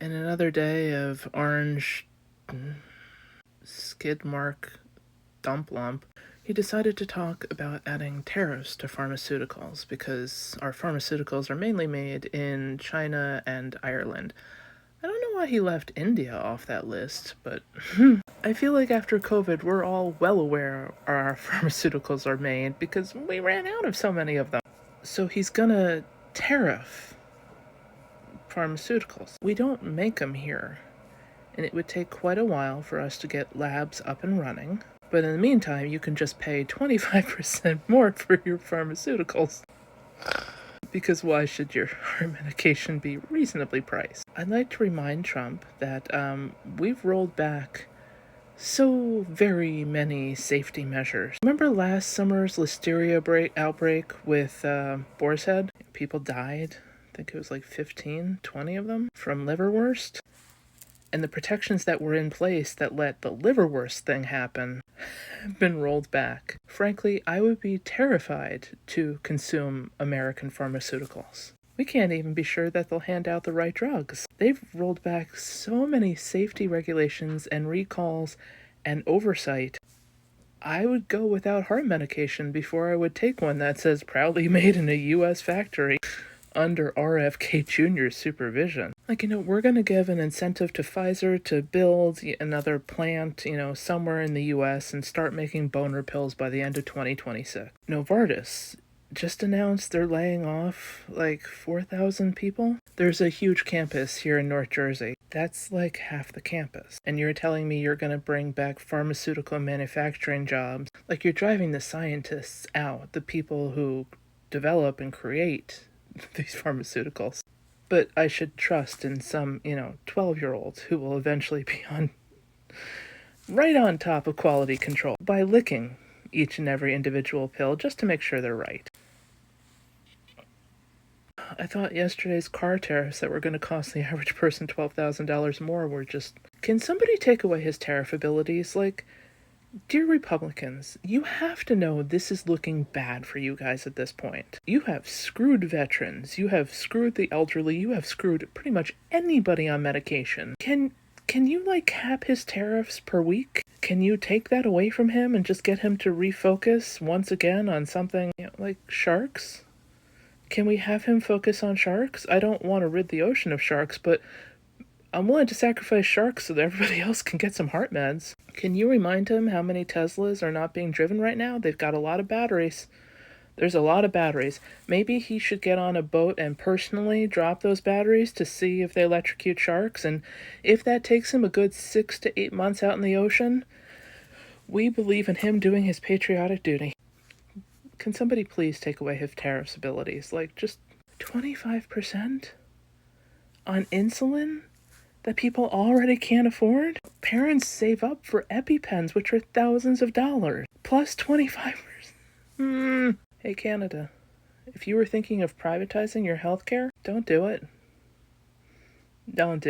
In another day of orange skid mark dump lump, he decided to talk about adding tariffs to pharmaceuticals because our pharmaceuticals are mainly made in China and Ireland. I don't know why he left India off that list, but I feel like after COVID, we're all well aware our pharmaceuticals are made because we ran out of so many of them. So he's gonna tariff pharmaceuticals. We don't make them here, and it would take quite a while for us to get labs up and running. But in the meantime, you can just pay 25% more for your pharmaceuticals. Because why should your heart medication be reasonably priced? I'd like to remind Trump that we've rolled back so very many safety measures. Remember last summer's listeria outbreak with Boar's Head? People died. I think it was like 15, 20 of them from liverwurst. And the protections that were in place that let the liverwurst thing happen have been rolled back. Frankly, I would be terrified to consume American pharmaceuticals. We can't even be sure that they'll hand out the right drugs. They've rolled back so many safety regulations and recalls and oversight. I would go without heart medication before I would take one that says proudly made in a U.S. factory under RFK Jr.'s supervision. We're going to give an incentive to Pfizer to build another plant, somewhere in the U.S. and start making boner pills by the end of 2026. Novartis just announced they're laying off 4,000 people. There's a huge campus here in North Jersey. That's like half the campus. And you're telling me you're going to bring back pharmaceutical manufacturing jobs? You're driving the scientists out, the people who develop and create these pharmaceuticals. But I should trust in some, 12-year-olds who will eventually be right on top of quality control by licking each and every individual pill just to make sure they're right. I thought yesterday's car tariffs that were going to cost the average person $12,000 more were just... Can somebody take away his tariff abilities? Dear Republicans, you have to know this is looking bad for you guys at this point. You have screwed veterans, you have screwed the elderly, you have screwed pretty much anybody on medication. Can you cap his tariffs per week? Can you take that away from him and just get him to refocus once again on something like sharks? Can we have him focus on sharks? I don't want to rid the ocean of sharks, but I'm willing to sacrifice sharks so that everybody else can get some heart meds. Can you remind him how many Teslas are not being driven right now? They've got a lot of batteries. There's a lot of batteries. Maybe he should get on a boat and personally drop those batteries to see if they electrocute sharks. And if that takes him a good 6 to 8 months out in the ocean, we believe in him doing his patriotic duty. Can somebody please take away his tariffs abilities? Just 25% on insulin that people already can't afford? Parents save up for EpiPens, which are thousands of dollars, plus 25%. Hey, Canada, if you were thinking of privatizing your healthcare, don't do it. Don't do it.